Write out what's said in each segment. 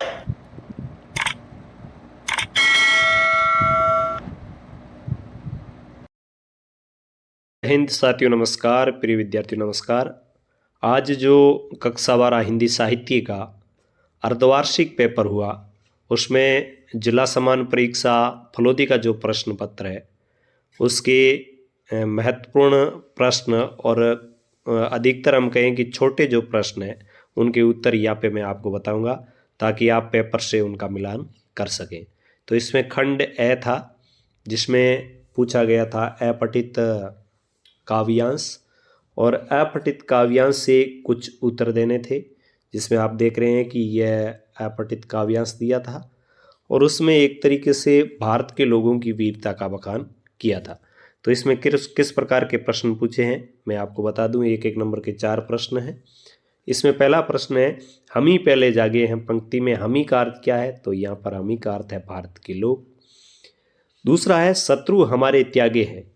हिंद साथियों नमस्कार, प्रिय विद्यार्थियों नमस्कार। आज जो कक्षा 12 हिंदी साहित्य का अर्धवार्षिक पेपर हुआ, उसमें जिला समान परीक्षा फलोदी का जो प्रश्न पत्र है उसके महत्वपूर्ण प्रश्न और अधिकतर हम कहें कि छोटे जो प्रश्न हैं उनके उत्तर यहाँ पे मैं आपको बताऊंगा ताकि आप पेपर से उनका मिलान कर सकें। तो इसमें खंड ए था जिसमें पूछा गया था अपठित काव्यांश, और अपठित काव्यांश से कुछ उत्तर देने थे, जिसमें आप देख रहे हैं कि यह अपठित काव्यांश दिया था और उसमें एक तरीके से भारत के लोगों की वीरता का बखान किया था। तो इसमें किस किस प्रकार के प्रश्न पूछे हैं मैं आपको बता दूं। एक एक नंबर के 4 प्रश्न हैं। इसमें पहला प्रश्न है, हम ही पहले जागे हैं। पंक्ति में हम ही का अर्थ क्या है? तो यहाँ पर हम ही का अर्थ है भारत के लोग। दूसरा है, शत्रु हमारे त्यागे हैं।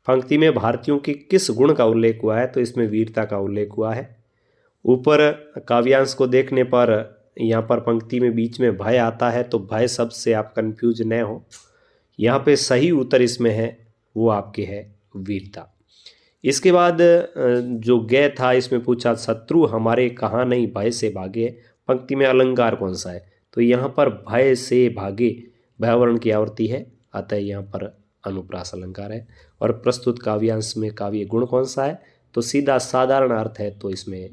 पंक्ति में भारतीयों के किस गुण का उल्लेख हुआ है? तो इसमें वीरता का उल्लेख हुआ है। ऊपर काव्यांश को देखने पर यहाँ पर पंक्ति में बीच में भय आता है, तो भय शब्द से आप कंफ्यूज न हो। यहाँ पे सही उत्तर इसमें है वो आपके है वीरता। इसके बाद जो गय था इसमें पूछा, शत्रु हमारे कहाँ नहीं भय से भागे। पंक्ति में अलंकार कौन सा है? तो यहाँ पर भय से भागे भयवर्ण की आवृत्ति है, अतः यहाँ पर अनुप्रास अलंकार है। और प्रस्तुत काव्यांश में काव्य गुण कौन सा है? तो सीधा साधारण अर्थ है, तो इसमें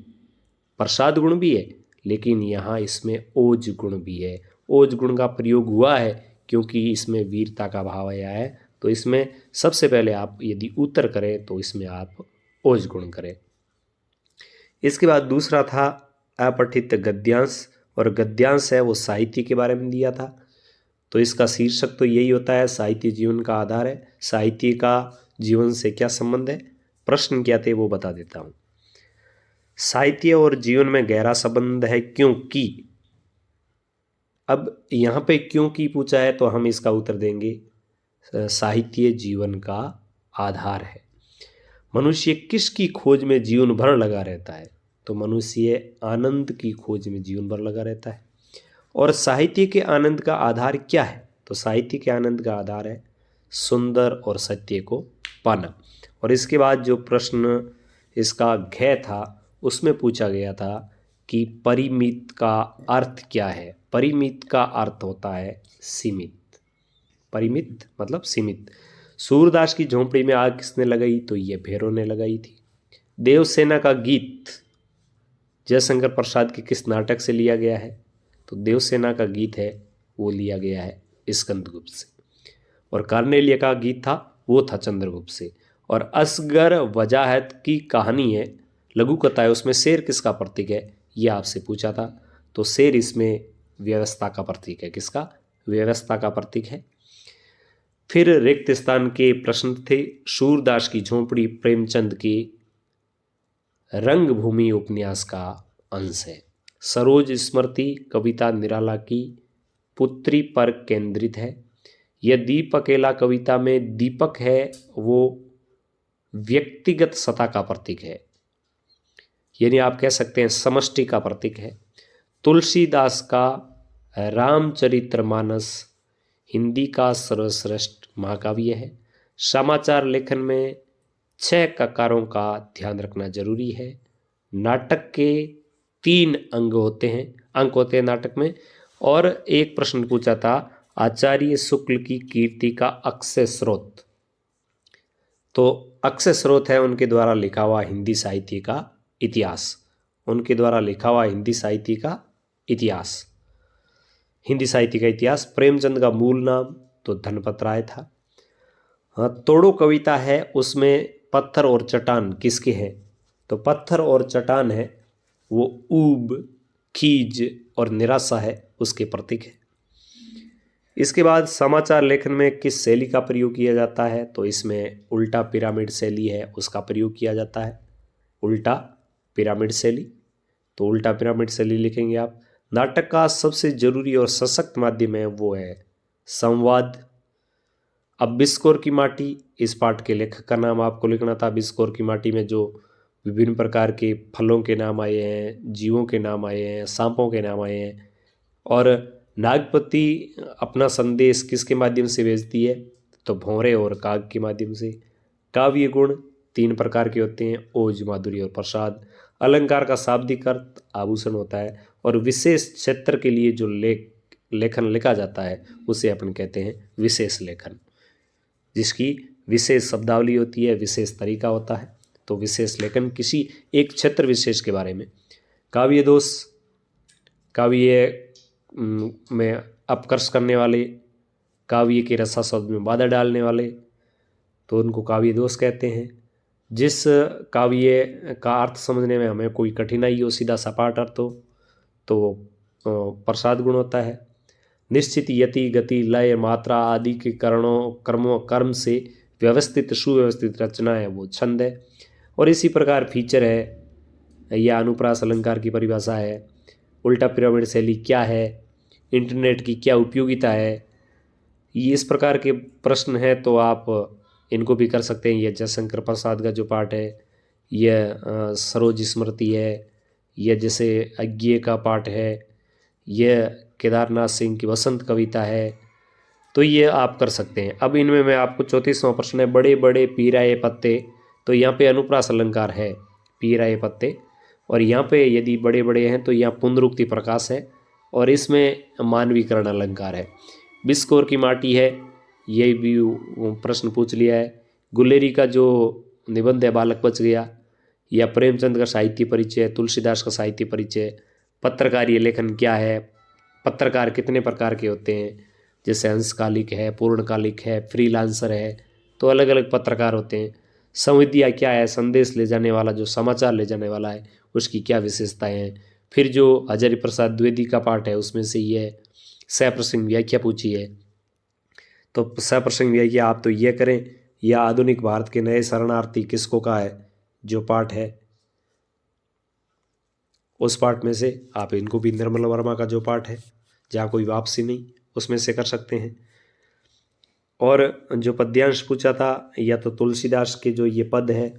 प्रसाद गुण भी है, लेकिन यहाँ इसमें ओज गुण भी है। ओज गुण का प्रयोग हुआ है क्योंकि इसमें वीरता का भाव आया है। तो इसमें सबसे पहले आप यदि उत्तर करें तो इसमें आप ओज गुण करें। इसके बाद दूसरा था अपठित गद्यांश, और गद्यांश है वो साहित्य के बारे में दिया था। तो इसका शीर्षक तो यही होता है, साहित्य जीवन का आधार है। साहित्य का जीवन से क्या संबंध है? प्रश्न क्या थे वो बता देता हूँ। साहित्य और जीवन में गहरा संबंध है क्योंकि, अब यहाँ पे क्योंकि पूछा है तो हम इसका उत्तर देंगे, साहित्य जीवन का आधार है। मनुष्य किसकी खोज में जीवन भर लगा रहता है? तो मनुष्य आनंद की खोज में जीवन भर लगा रहता है। और साहित्य के आनंद का आधार क्या है? तो साहित्य के आनंद का आधार है सुंदर और सत्य को पाना। और इसके बाद जो प्रश्न इसका घ था उसमें पूछा गया था कि परिमित का अर्थ क्या है? परिमित का अर्थ होता है सीमित। परिमित मतलब सीमित। सूरदास की झोंपड़ी में आग किसने लगाई? तो ये भैरव ने लगाई थी। देवसेना का गीत जयशंकर प्रसाद के किस नाटक से लिया गया है? तो देवसेना का गीत है वो लिया गया है स्कंदगुप्त से। और कार्नेलिया का गीत था वो था चंद्रगुप्त से। और असगर वजाहत की कहानी है, लघु कथा है, उसमें शेर किसका प्रतीक है ये आपसे पूछा था। तो शेर इसमें व्यवस्था का प्रतीक है। किसका? व्यवस्था का प्रतीक है। फिर रिक्त स्थान के प्रश्न थे। सूरदास की झोंपड़ी प्रेमचंद के रंगभूमि उपन्यास का अंश है। सरोज स्मृति कविता निराला की पुत्री पर केंद्रित है। यह दीपकेला कविता में दीपक है वो व्यक्तिगत सत्ता का प्रतीक है, यानी आप कह सकते हैं समष्टि का प्रतीक है। तुलसीदास का रामचरितमानस हिंदी का सर्वश्रेष्ठ महाकाव्य है। समाचार लेखन में 6 ककारों का ध्यान रखना जरूरी है। नाटक के 3 अंक होते हैं नाटक में। और एक प्रश्न पूछा था, आचार्य शुक्ल की कीर्ति का अक्षय स्रोत। तो अक्षय स्रोत है उनके द्वारा लिखा हुआ हिंदी साहित्य का इतिहास। उनके द्वारा लिखा हुआ हिंदी साहित्य का इतिहास। हिंदी साहित्य का इतिहास। प्रेमचंद का मूल नाम तो धनपत राय था। हाँ, तोड़ो कविता है उसमें पत्थर और चट्टान किसके हैं? तो पत्थर और चट्टान है वो ऊब, खीज और निराशा है उसके प्रतीक है। इसके बाद समाचार लेखन में किस शैली का प्रयोग किया जाता है? तो इसमें उल्टा पिरामिड शैली है उसका प्रयोग किया जाता है। उल्टा पिरामिड शैली, तो उल्टा पिरामिड शैली लिखेंगे आप। नाटक का सबसे जरूरी और सशक्त माध्यम है वो है संवाद। अब बिस्कोर की माटी, इस पाठ के लेखक का नाम आपको लिखना था। बिस्कोर की माटी में जो विभिन्न प्रकार के फलों के नाम आए हैं, जीवों के नाम आए हैं, सांपों के नाम आए हैं, और नागपति अपना संदेश किसके माध्यम से भेजती है, तो भौरे और काग के माध्यम से। काव्य गुण 3 प्रकार के होते हैं, ओज, माधुर्य और प्रसाद। अलंकार का शाब्दिक अर्थ आभूषण होता है, और विशेष क्षेत्र के लिए जो लेखन लिखा जाता है उसे अपन कहते हैं विशेष लेखन, जिसकी विशेष शब्दावली होती है, विशेष तरीका होता है। तो विशेष लेखन किसी एक क्षेत्र विशेष के बारे में। काव्य दोष, काव्य में अपकर्ष करने वाले, काव्य के रसास्वाद में बाधा डालने वाले, तो उनको काव्य दोष कहते हैं। जिस काव्य का अर्थ समझने में हमें कोई कठिनाई हो, सीधा सपाट अर्थ हो, तो प्रसाद गुण होता है। निश्चित यति, गति, लय, मात्रा आदि के कर्म से व्यवस्थित सुव्यवस्थित रचना है वो छंद है। और इसी प्रकार फीचर है या अनुप्रास अलंकार की परिभाषा है। उल्टा पिरामिड शैली क्या है, इंटरनेट की क्या उपयोगिता है, ये इस प्रकार के प्रश्न हैं तो आप इनको भी कर सकते हैं। यह जयशंकर प्रसाद का जो पाठ है, यह सरोज स्मृति है, यह जैसे अज्ञेय का पाठ है, यह केदारनाथ सिंह की वसंत कविता है, तो ये आप कर सकते हैं। अब इनमें मैं आपको 34वां प्रश्न है, बड़े बड़े पीराए पत्ते, तो यहाँ पे अनुप्रास अलंकार है पीराए पत्ते, और यहाँ पे यदि बड़े बड़े हैं तो यहाँ पुनरुक्ति प्रकाश है, और इसमें मानवीकरण अलंकार है। बिस्कोर की माटी है, ये भी प्रश्न पूछ लिया है। गुलेरी का जो निबंध है बालक बच गया, या प्रेमचंद का साहित्य परिचय, तुलसीदास का साहित्य परिचय। पत्रकारीय लेखन क्या है, पत्रकार कितने प्रकार के होते हैं, जैसे अंशकालिक है, पूर्णकालिक है, फ्रीलांसर है, तो अलग अलग पत्रकार होते हैं। संविद्या क्या है, संदेश ले जाने वाला, जो समाचार ले जाने वाला है, उसकी क्या विशेषताएं हैं। फिर जो हजारी प्रसाद द्विवेदी का पाठ है उसमें से ये सप्रसंग व्याख्या पूछी है, तो सप्रसंग व्याख्या आप तो ये करें, या आधुनिक भारत के नए शरणार्थी किसको का है जो पाठ है, उस पाठ में से आप इनको भी, निर्मल वर्मा का जो पाठ है जहाँ कोई वापसी नहीं, उसमें से कर सकते हैं। और जो पद्यांश पूछा था, या तो तुलसीदास के जो ये पद है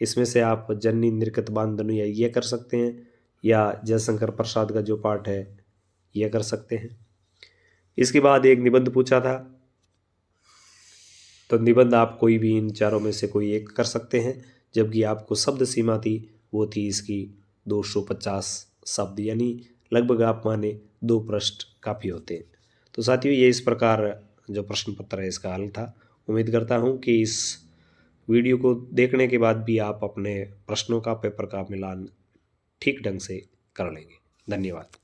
इसमें से आप जननी निर्गत बांधनु या ये कर सकते हैं, या जयशंकर प्रसाद का जो पाठ है ये कर सकते हैं। इसके बाद एक निबंध पूछा था, तो निबंध आप कोई भी इन चारों में से कोई एक कर सकते हैं, जबकि आपको शब्द सीमा थी वो थी इसकी 250 शब्द, यानी लगभग आप माने 2 पृष्ठ काफ़ी होते हैं। तो साथियों, ये इस प्रकार जो प्रश्न पत्र है इसका हल था। उम्मीद करता हूँ कि इस वीडियो को देखने के बाद भी आप अपने प्रश्नों का, पेपर का मिलान ठीक ढंग से कर लेंगे। धन्यवाद।